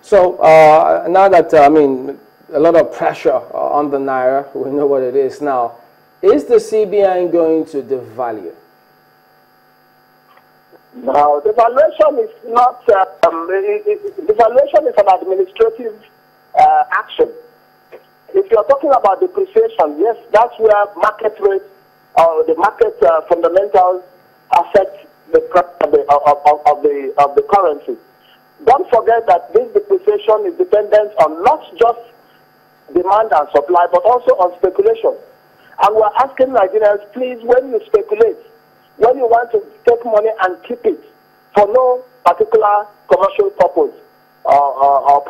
So now that, I mean, a lot of pressure on the Naira, we know what it is now. Is the CBN going to devalue? No, devaluation is not, devaluation is an administrative action. If you're talking about depreciation, yes, that's where market rates or the market fundamentals affect the price of the currency. Don't forget that this depreciation is dependent on not just demand and supply, but also on speculation. And we're asking Nigerians, please, when you speculate, when you want to take money and keep it for no particular commercial purpose or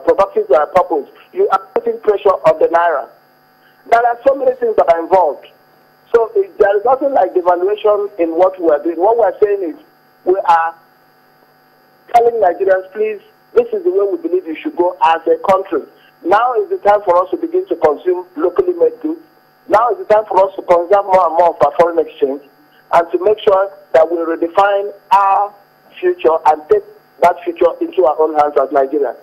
productive purpose, you are putting pressure on the Naira. There are so many things that are involved. So there is nothing like devaluation in what we are doing. What we are saying is we are telling Nigerians, please, this is the way we believe you should go as a country. Now is the time for us to begin to consume locally made goods. Now is the time for us to conserve more and more of our foreign exchange and to make sure that we redefine our future and take that future into our own hands as Nigerians.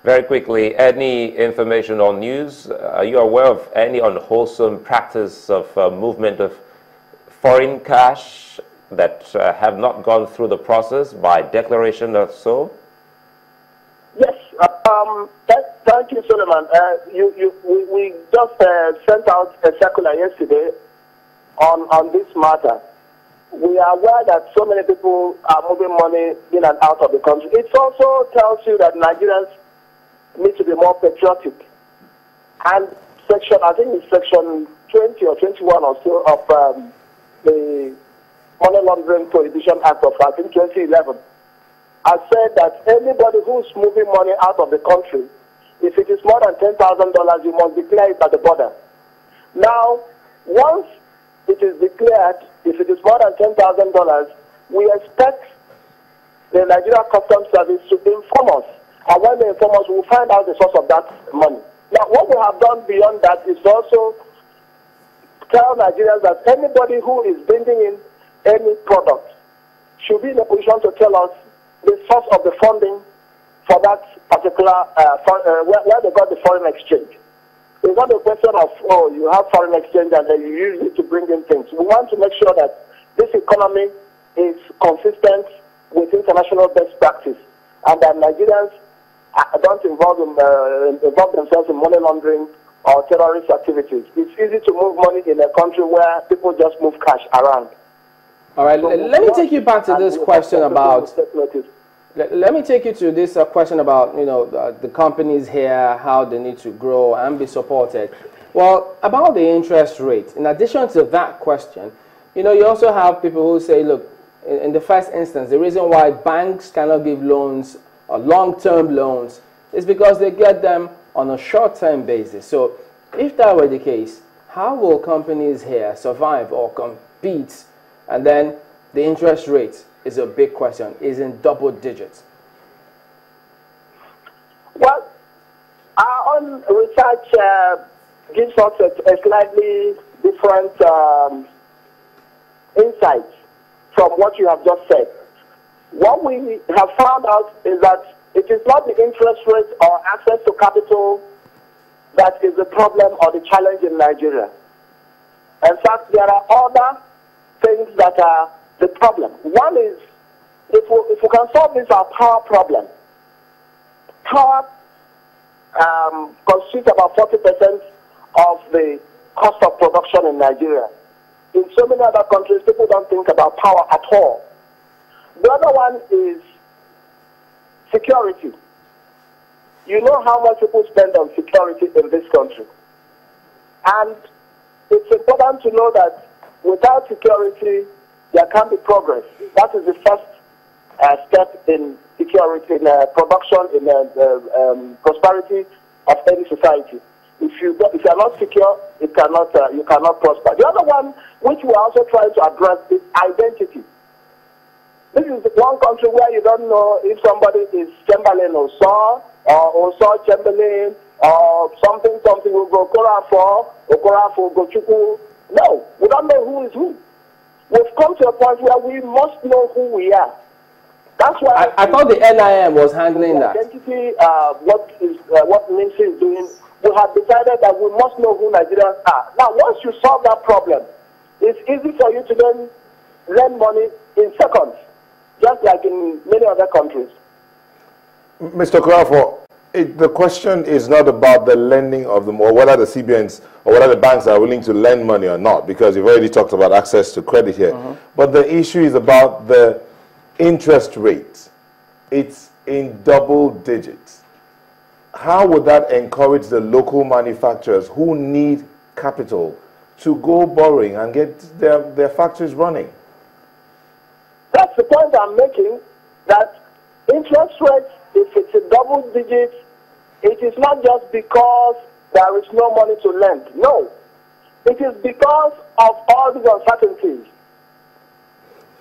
Very quickly, any information or news? Are you aware of any unwholesome practice of movement of foreign cash that have not gone through the process by declaration or so? Yes. Thank you, Solomon. We just sent out a circular yesterday on this matter. We are aware that so many people are moving money in and out of the country. It also tells you that Nigerians need to be more patriotic. And I think it's section 20 or 21 or so of the Money Laundering Prohibition Act of, I think, 2011, has said that anybody who's moving money out of the country, if it is more than $10,000, you must declare it at the border. Now, once it is declared, if it is more than $10,000, we expect the Nigeria Customs Service to inform us. And when they inform us, we will find out the source of that money. Now, what we have done beyond that is also tell Nigerians that anybody who is bringing in any product should be in a position to tell us the source of the funding for that particular, where they got the foreign exchange. It's not a question of, oh, you have foreign exchange and then you use it to bring in things. We want to make sure that this economy is consistent with international best practice and that Nigerians don't involve themselves in money laundering or terrorist activities. It's easy to move money in a country where people just move cash around. All right, so let me take you back to this question about... Let me take you to this question about, you know, the companies here, how they need to grow and be supported. Well, about the interest rate, in addition to that question, you know, you also have people who say, look, in the first instance, the reason why banks cannot give loans or long-term loans is because they get them on a short-term basis. So if that were the case, how will companies here survive or compete? And then the interest rate is a big question, is in double digits. Well, our own research gives us a slightly different insight from what you have just said. What we have found out is that it is not the interest rate or access to capital that is the problem or the challenge in Nigeria. In fact, there are other things that are the problem. One is, if we can solve this, our power problem. Power constitutes about 40% of the cost of production in Nigeria. In so many other countries, people don't think about power at all. The other one is security. You know how much people spend on security in this country. And it's important to know that without security, there can't be progress. That is the first step in security, in production, in prosperity of any society. If you are not secure, you cannot prosper. The other one, which we are also trying to address, is identity. This is one country where you don't know if somebody is Chamberlain Oso, or Oso Chamberlain, or something will go Okoroafor, go Chukwu. No, we don't know who is who. We've come to a point where we must know who we are. That's why I thought the NIM was handling that. Identity, what Ministry is doing, we have decided that we must know who Nigerians are. Now, once you solve that problem, it's easy for you to then lend money in seconds, just like in many other countries. Mr. Okoroafor, the question is not about the lending of them or whether the CBNs or whether the banks are willing to lend money or not, because you've already talked about access to credit here. But the issue is about the interest rate. It's in double digits. How would that encourage the local manufacturers who need capital to go borrowing and get their factories running? That's the point I'm making, that interest rates, if it's a double digit, it is not just because there is no money to lend. No. It is because of all these uncertainties.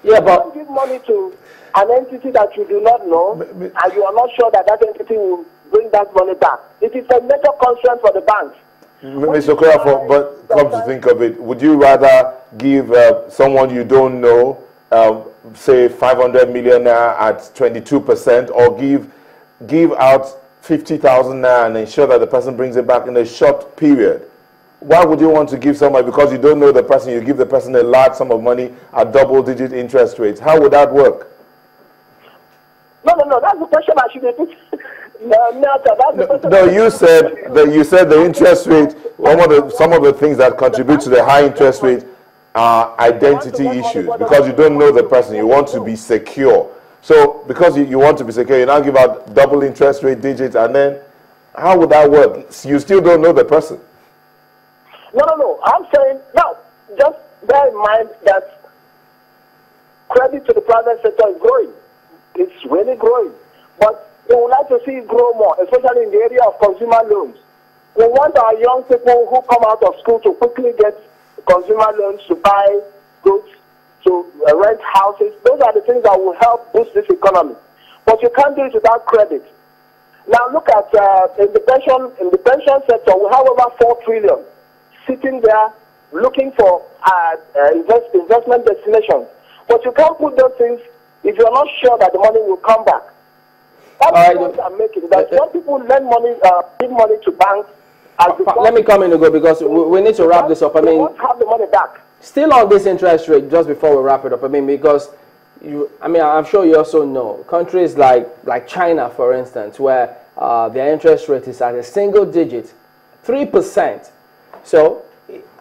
Yeah, you don't give money to an entity that you do not know, and you are not sure that that entity will bring that money back. It is a major concern for the banks. Mr. Okoroafor, but come to think of it, would you rather give someone you don't know, say 500 million naira at 22%, or give out 50,000 naira and ensure that the person brings it back in a short period? Why would you want to give somebody, because you don't know the person, you give the person a large sum of money at double-digit interest rates? How would that work? No, that's the question I should repeat. No, you said the interest rate, some of the things that contribute to the high interest rate are identity issues, because you don't know the person, you want to be secure. So because you want to be secure, you now give out double interest rate digits, and then how would that work? You still don't know the person. No. I'm saying, now, just bear in mind that credit to the private sector is growing. It's really growing. But we would like to see it grow more, especially in the area of consumer loans. We want our young people who come out of school to quickly get consumer loans to buy goods, to rent houses. Those are the things that will help boost this economy. But you can't do it without credit. Now look at in the pension sector, we have over 4 trillion sitting there looking for investment destinations. But you can't put those things if you're not sure that the money will come back. That's the point I'm making. That when people lend money, give money to banks, let me come in and go, because we need to wrap this up. I mean, won't have the money back. Still on this interest rate, just before we wrap it up, I mean, because I'm sure you also know countries like China, for instance, where their interest rate is at a single digit, 3%. So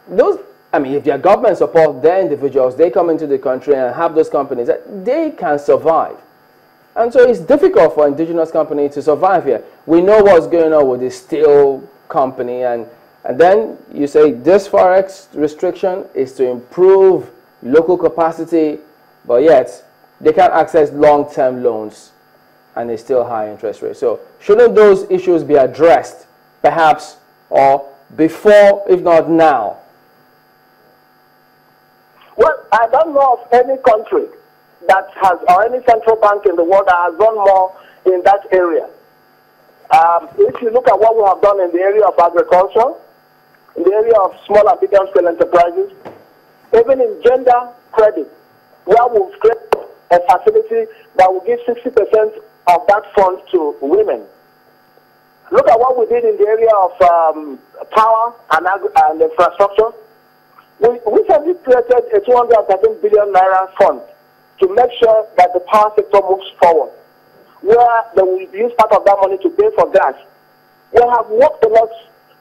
those, if their government support their individuals, they come into the country and have those companies, they can survive. And so it's difficult for indigenous companies to survive here. We know what's going on with the steel company, and then you say this Forex restriction is to improve local capacity, but yet they can't access long-term loans and it's still high interest rates. So shouldn't those issues be addressed perhaps, or before, if not now? Well, I don't know of any country that has, or any central bank in the world that has done more in that area. If you look at what we have done in the area of agriculture, in the area of small and medium-scale enterprises, even in gender credit, where we've created a facility that will give 60% of that fund to women. Look at what we did in the area of power and infrastructure. We recently created a 213 billion naira fund to make sure that the power sector moves forward, where they will use part of that money to pay for gas. We have worked a lot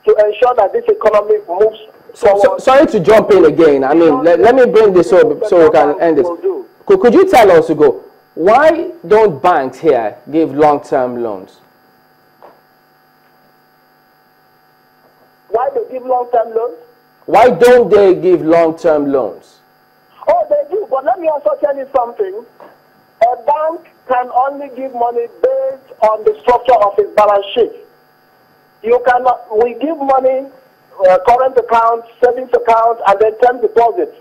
to ensure that this economy moves forward. Sorry to jump in again. I mean, let me bring this up so we can end this. Could you tell us, Ugo, why don't banks here give long-term loans? Why they give long-term loans? Why don't they give long-term loans? Oh, they do, but let me also tell you something. A bank can only give money based on the structure of its balance sheet. You cannot, we give money, current account, savings account, and then term deposits.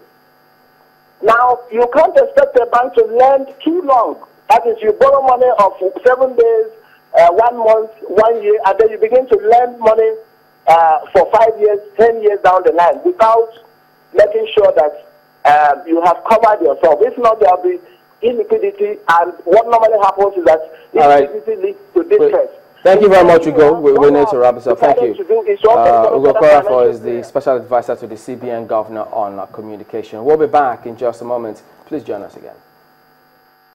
Now, you can't expect a bank to lend too long. That is, you borrow money of 7 days, 1 month, 1 year, and then you begin to lend money for 5 years, 10 years down the line without making sure that you have covered yourself. If not, there will be illiquidity, and what normally happens is that illiquidity leads to distress. Thank you very much, Ugo. We need to wrap this up. Thank you. Ugo Okoroafor is the Special Advisor to the CBN Governor on Communication. We'll be back in just a moment. Please join us again.